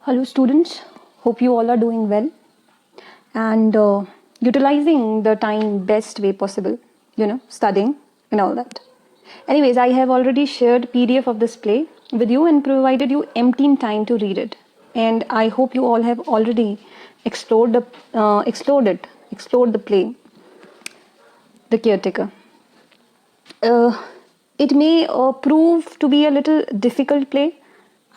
Hello students, hope you all are doing well and utilizing the time best way possible, studying and all that. Anyways, I have already shared PDF of this play with you and provided you empty time to read it. And I hope you all have already explored the play, The Caretaker. It may prove to be a little difficult play,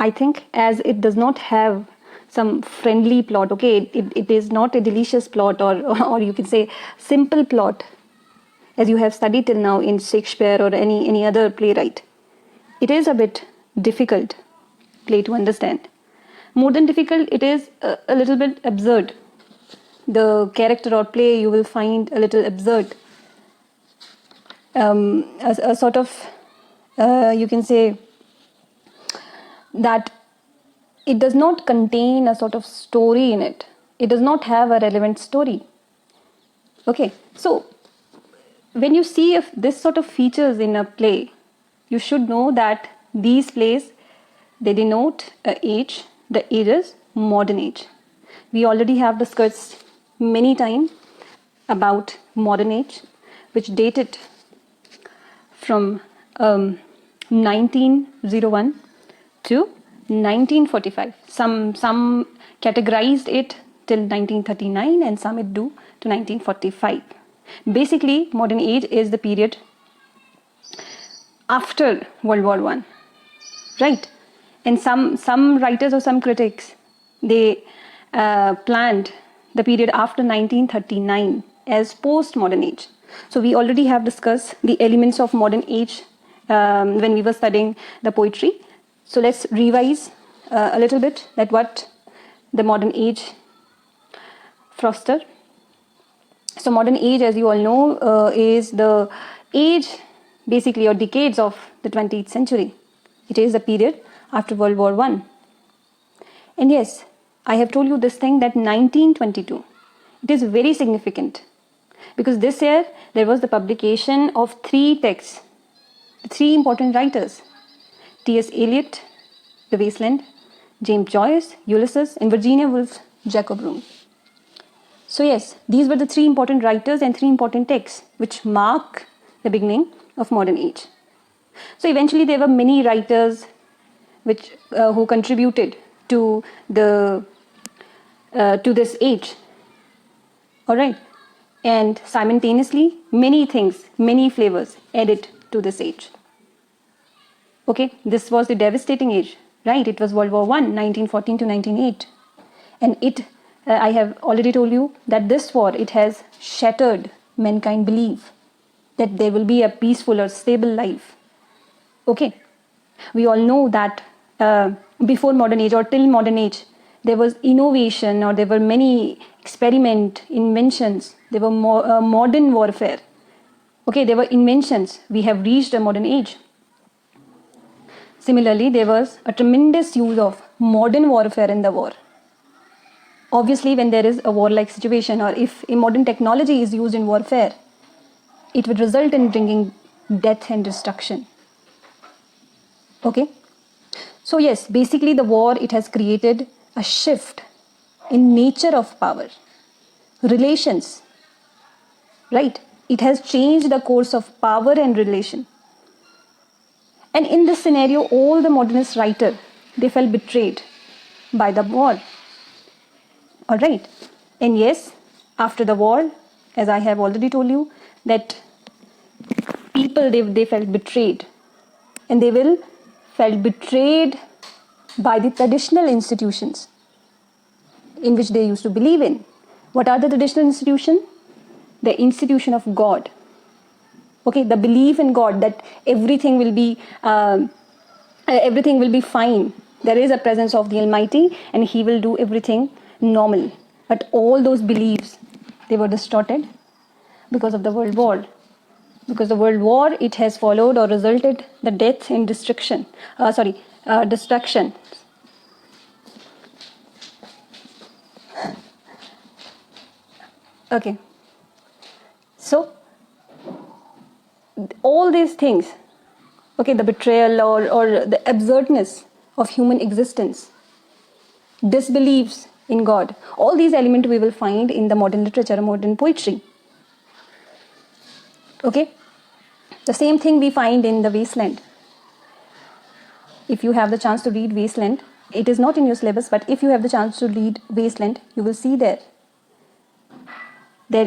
I think, as it does not have some friendly plot. Okay, it is not a delicious plot or you can say simple plot as you have studied till now in Shakespeare or any other playwright. It is a bit difficult play to understand. More than difficult, it is a little bit absurd. The character or play you will find a little absurd. A sort of, you can say that it does not contain a sort of story in it. It does not have a relevant story. Okay, so when you see if this sort of features in a play, you should know that these plays, they denote a age. The age is modern age. We already have discussed many times about modern age, which dated from 1901 to 1945. Some categorized it till 1939 and some it do to 1945. Basically, modern age is the period after World War I, right? And some writers or some critics, they planned the period after 1939 as post-modern age. So we already have discussed the elements of modern age when we were studying the poetry. So let's revise a little bit that what the modern age foster. So modern age, as you all know, is the age basically or decades of the 20th century. It is the period after World War I. And yes, I have told you this thing that 1922, it is very significant because this year there was the publication of 3 texts, 3 important writers, T.S. Eliot, The Wasteland, James Joyce, Ulysses, and Virginia Woolf's Jacob Room. So yes, these were the 3 important writers and 3 important texts which mark the beginning of modern age. So eventually there were many writers which who contributed to the to this age. All right, and simultaneously many things, many flavors added to this age. Okay, this was the devastating age, right? It was World War I, 1914 to 1908, and it. I have already told you that this war, it has shattered mankind belief that there will be a peaceful or stable life. Okay, we all know that before modern age or till modern age, there was innovation or there were many inventions. There were modern warfare. Okay, there were inventions. We have reached a modern age. Similarly, there was a tremendous use of modern warfare in the war. Obviously, when there is a warlike situation or if a modern technology is used in warfare, it would result in bringing death and destruction. Okay? So yes, basically the war, it has created a shift in nature of power, relations, right? It has changed the course of power and relation. And in this scenario, all the modernist writers, they felt betrayed by the war. All right. And yes, after the war, as I have already told you, that people, they felt betrayed. And they will felt betrayed by the traditional institutions in which they used to believe in. What are the traditional institutions? The institution of God. Okay, the belief in God that everything will be fine. There is a presence of the Almighty and He will do everything normal. But all those beliefs, they were distorted because of the World War. Because the World War, it has followed or resulted the death and destruction. Destruction. Okay. So, all these things, okay, the betrayal or the absurdness of human existence, disbeliefs in God. All these elements we will find in the modern literature, modern poetry. Okay? The same thing we find in the Wasteland. If you have the chance to read Wasteland, it is not in your syllabus, but if you have the chance to read Wasteland, you will see there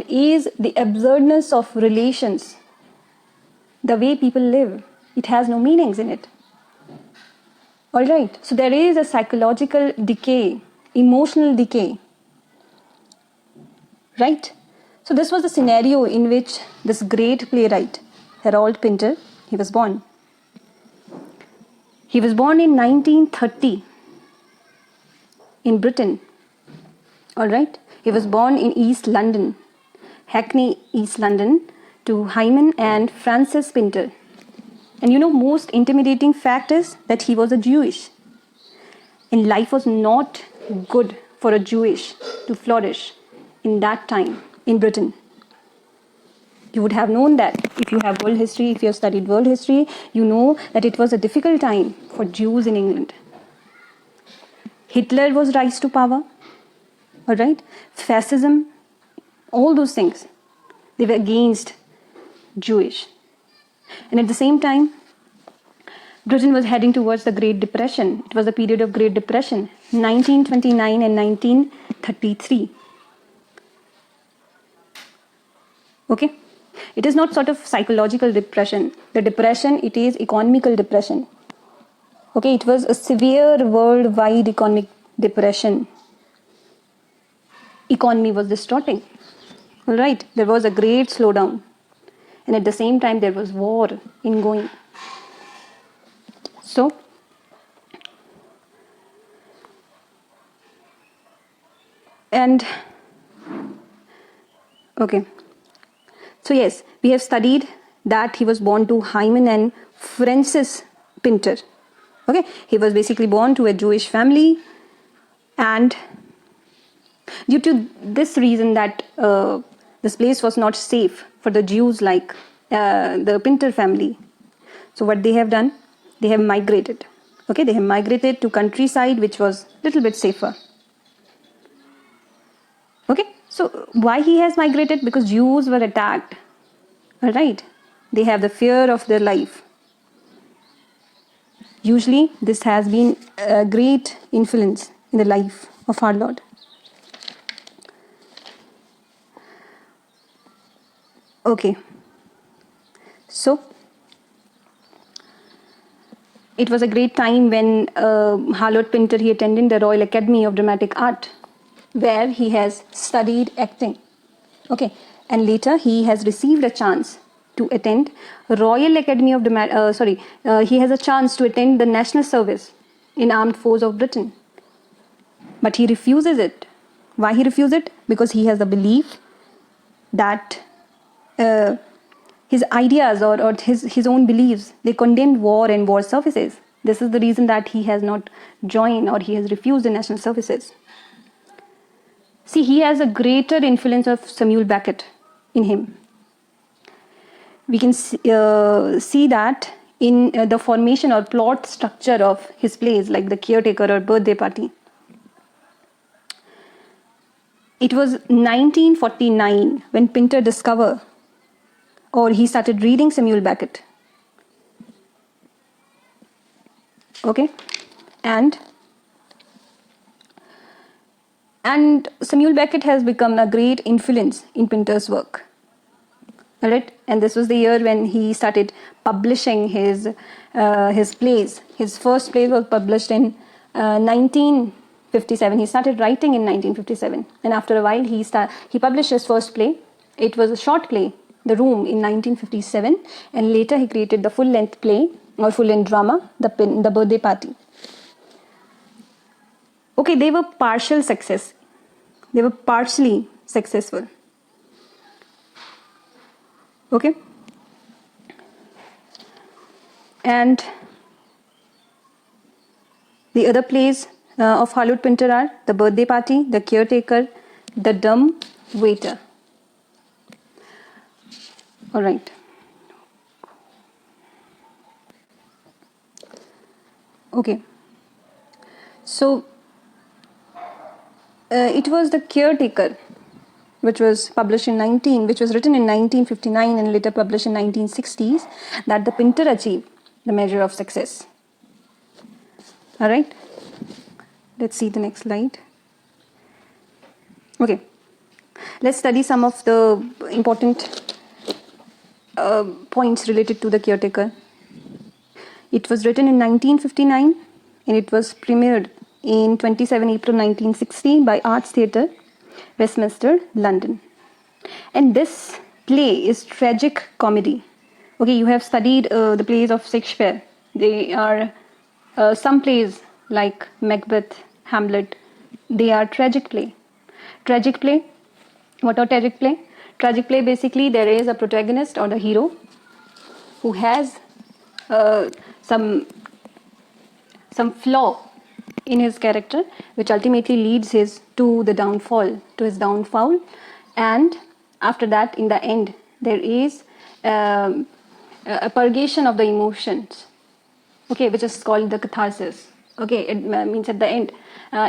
is the absurdness of relations, the way people live. It has no meanings in it. All right. So there is a psychological decay, emotional decay. Right? So this was the scenario in which this great playwright, Harold Pinter, he was born. He was born in 1930 in Britain. All right. He was born in East London, Hackney, East London, to Hyman and Frances Pinter. And most intimidating fact is that he was a Jewish. And life was not good for a Jewish to flourish in that time in Britain. You would have known that if you have world history, if you have studied world history, you know that it was a difficult time for Jews in England. Hitler was rise to power, all right? Fascism, all those things, they were against Jewish. And at the same time, Britain was heading towards the Great Depression. It was a period of Great Depression, 1929 and 1933. Okay? It is not sort of psychological depression. The depression, it is economical depression. Okay, it was a severe worldwide economic depression. Economy was distorting. All right, there was a great slowdown. And at the same time, there was war ingoing. So, okay. So yes, we have studied that he was born to Hyman and Frances Pinter. Okay, he was basically born to a Jewish family, and due to this reason that this place was not safe for the Jews like the Pinter family. So what they have done, they have migrated. Okay, they have migrated to countryside, which was a little bit safer. Okay, so why he has migrated? Because Jews were attacked. All right, they have the fear of their life. Usually, this has been a great influence in the life of our Lord. Okay, so it was a great time when Harold Pinter, he attended the Royal Academy of Dramatic Art, where he has studied acting. Okay, and later he has received a chance to attend Royal Academy of he has a chance to attend the national service in Armed Forces of Britain. But he refuses it. Why he refuses it? Because he has a belief that his ideas or his own beliefs, they condemn war and war services. This is the reason that he has not joined or he has refused the national services. See, he has a greater influence of Samuel Beckett in him. We can see that in the formation or plot structure of his plays like The Caretaker or Birthday Party. It was 1949 when Pinter discovered or he started reading Samuel Beckett. Okay, and Samuel Beckett has become a great influence in Pinter's work. All right, and this was the year when he started publishing his plays. His first play was published in 1957. He started writing in 1957, and after a while, he published his first play. It was a short play, The Room, in 1957, and later he created the full-length play or full-length drama, The Birthday Party. Okay, they were partial success. They were partially successful. Okay, and the other plays of Harold Pinter are The Birthday Party, The Caretaker, The Dumb Waiter. All right. Okay. So it was The Caretaker, which was written in 1959 and later published in 1960s, that the painter achieved the measure of success. All right, let's see the next slide. Okay, let's study some of the important points related to The Caretaker. It was written in 1959 and it was premiered in 27 April 1960 by Arts Theatre, Westminster, London. And this play is tragic comedy. Okay, you have studied the plays of Shakespeare. They are some plays like Macbeth, Hamlet. They are tragic play. Tragic play. What are tragic play? Tragic play, basically there is a protagonist or the hero who has some flaw in his character, which ultimately leads his downfall, and after that, in the end, there is a purgation of the emotions, okay, which is called the catharsis. Okay, it means at the end,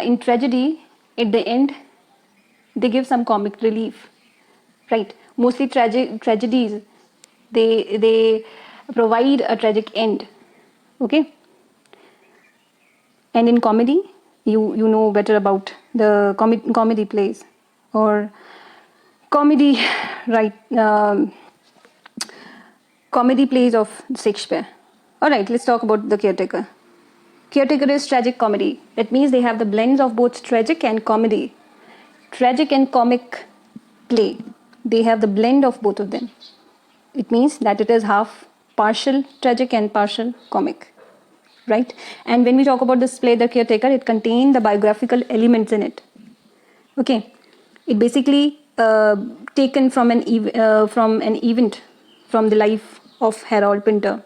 in tragedy, at the end, they give some comic relief, right? Mostly tragedies, they provide a tragic end, okay. And in comedy, you know better about the comedy plays or comedy, right? Comedy plays of Shakespeare. All right, let's talk about The Caretaker. Caretaker is tragic comedy. That means they have the blends of both tragic and comedy. Tragic and comic play. They have the blend of both of them. It means that it is half partial tragic and partial comic. Right? And when we talk about this play, The Caretaker, it contains the biographical elements in it. Okay, it basically taken from an event from the life of Harold Pinter.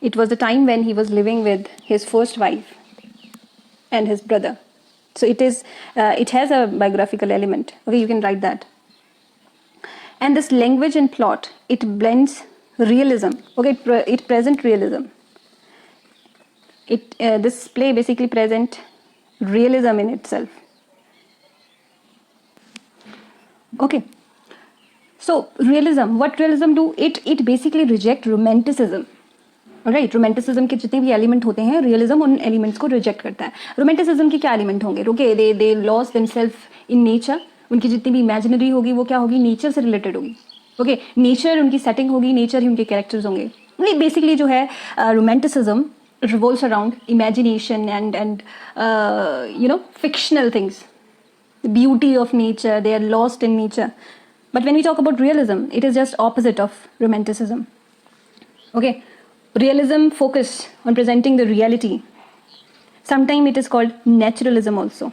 It was the time when he was living with his first wife and his brother. So it has a biographical element. Okay, you can write that. And this language and plot, it blends realism. Okay, it presents realism. This play basically present realism in itself. Okay, so realism, what realism do? It basically reject romanticism. Right, romanticism के जितने भी element होते हैं, realism उन elements को reject करता है. Romanticism के क्या एलिमेंट होंगे? Okay, they loss themself in nature. उनकी जितनी भी इमेजिनरी होगी वो क्या होगी? नेचर से रिलेटेड होगी. ओके, नेचर उनकी सेटिंग होगी, नेचर ही उनके कैरेक्टर्स होंगे. बेसिकली जो है romanticism revolves around imagination and fictional things, the beauty of nature. They are lost in nature. But when we talk about realism, it is just opposite of romanticism. Okay, realism focus on presenting the reality. Sometimes it is called naturalism also.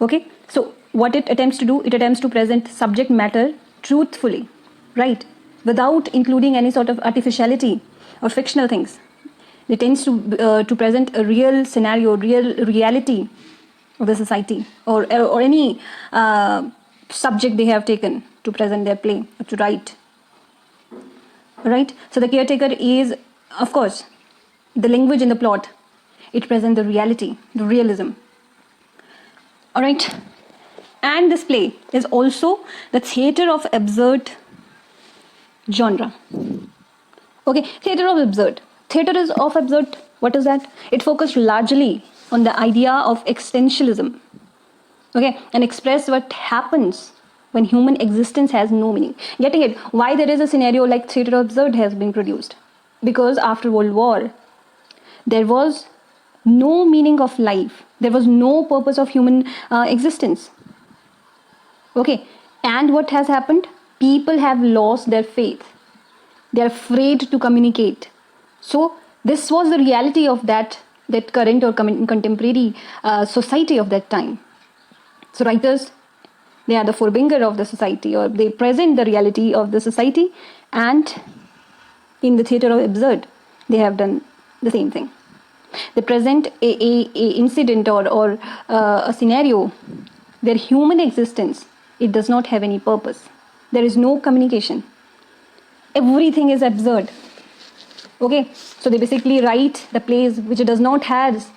Okay, so what it attempts to do, it attempts to present subject matter truthfully, right, without including any sort of artificiality or fictional things. It tends to present a real scenario, reality of the society, or any subject they have taken to present their play, to write. Right? So The Caretaker is, of course, the language in the plot. It presents the reality, the realism. All right. And this play is also the theatre of absurd genre. Okay, theatre of absurd. Theatre is of absurd. What is that? It focused largely on the idea of existentialism. Okay, and express what happens when human existence has no meaning. Getting it? Why there is a scenario like theatre of absurd has been produced? Because after World War, there was no meaning of life. There was no purpose of human existence. Okay, and what has happened? People have lost their faith. They are afraid to communicate. So this was the reality of that current or contemporary society of that time. So writers, they are the forebringer of the society, or they present the reality of the society, and in the theatre of absurd, they have done the same thing. They present a incident or a scenario where human existence, it does not have any purpose. There is no communication. Everything is absurd. Okay, so they basically write the plays which does not have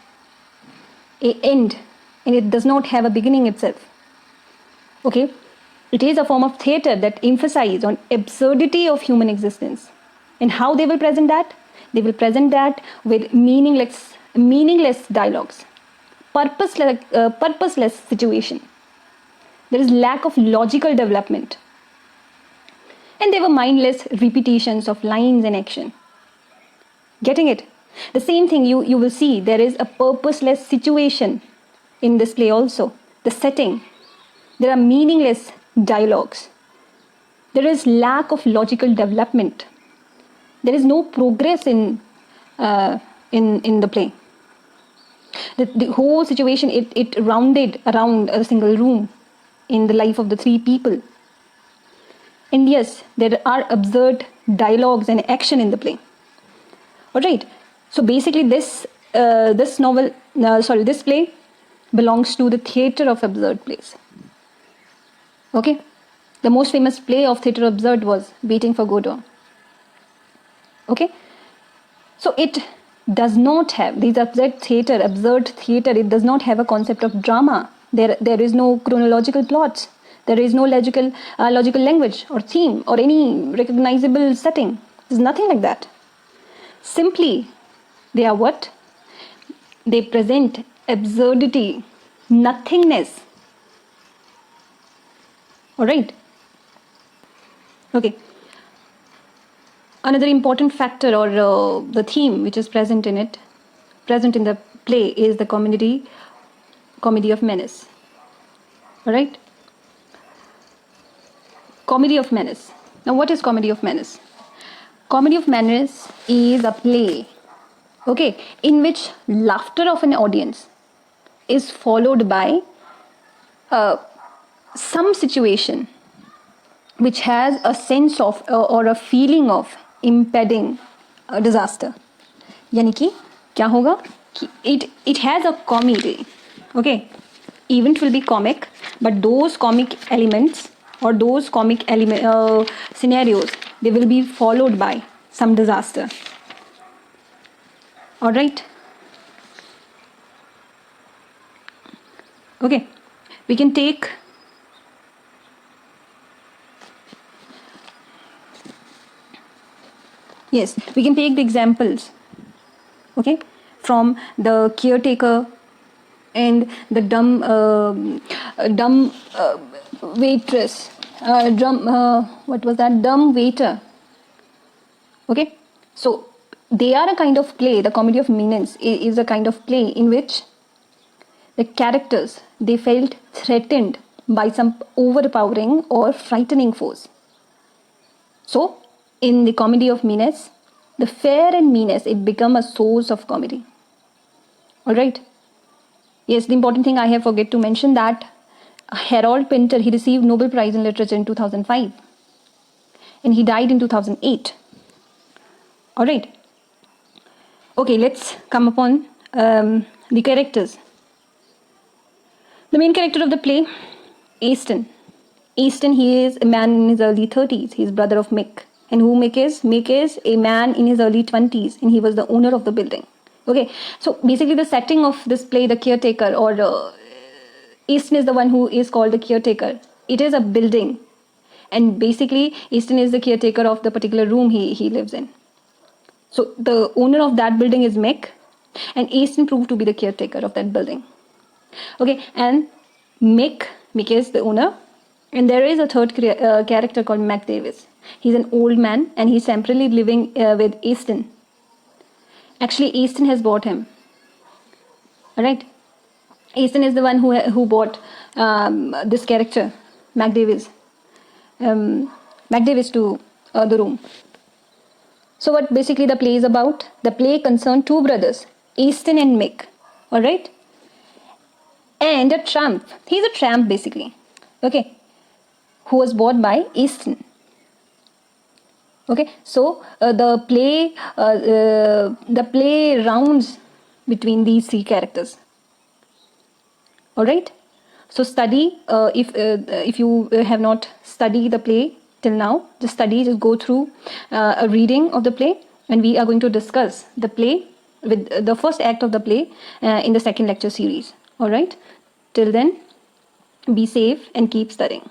a end. and it does not have a beginning itself. Okay, it is a form of theatre that emphasizes on absurdity of human existence. And how they will present that? They will present that with meaningless dialogues, purposeless situation. There is lack of logical development, and they were mindless repetitions of lines and action. Getting it? The same thing you will see. There is a purposeless situation in this play also. The setting. There are meaningless dialogues. There is lack of logical development. There is no progress in the play. The whole situation, it rounded around a single room in the life of the three people. And yes, there are absurd dialogues and action in the play. Alright, so basically this play belongs to the theatre of absurd plays. Okay, the most famous play of theatre of absurd was Waiting for Godot. Okay, so it does not have, these absurd theatre, it does not have a concept of drama. There is no chronological plots. There is no logical language or theme or any recognizable setting. There's nothing like that. Simply, they are what? They present absurdity, nothingness. Alright? Okay. Another important factor or the theme which is present in the play is the comedy of menace. Alright? Comedy of menace. Now what is comedy of menace? Comedy of menace is a play, okay, in which laughter of an audience is followed by some situation which has a sense of or a feeling of impending disaster. यानी कि क्या होगा कि it has a comedy, okay, event will be comic, but those comic elements or those comic scenarios, they will be followed by some disaster. All right. Okay, we can take the examples, okay, from the caretaker and the dumb waitress, dumb waiter. Okay, so they are a kind of play. The comedy of menace is a kind of play in which the characters, they felt threatened by some overpowering or frightening force. So in the comedy of menace, the fair and meanness, it become a source of comedy. All right. Yes, the important thing I have forget to mention that Harold Pinter, he received Nobel Prize in Literature in 2005 and he died in 2008. All right. Okay, let's come upon the characters. The main character of the play, Easton. Easton, he is a man in his early 30s. He is brother of Mick. And who Mick is? Mick is a man in his early 20s and he was the owner of the building. Okay, so basically the setting of this play, the caretaker, or Easton is the one who is called the caretaker. It is a building and basically Easton is the caretaker of the particular room he lives in. So the owner of that building is Mick and Easton proved to be the caretaker of that building. Okay, and Mick is the owner, and there is a third character called Mac Davis. He's an old man and he's temporarily living with Easton. Actually, Easton has bought him. Alright, Easton is the one who bought this character, Mac Davis. To the room. So what basically the play is about? The play concerned two brothers, Easton and Mick. Alright, and a tramp. He's a tramp basically, okay, who was bought by Easton. Okay, so the play rounds between these three characters. All right, so study, if you have not studied the play till now, just go through a reading of the play, and we are going to discuss the play with the first act of the play in the second lecture series. All right, Till then, be safe and keep studying.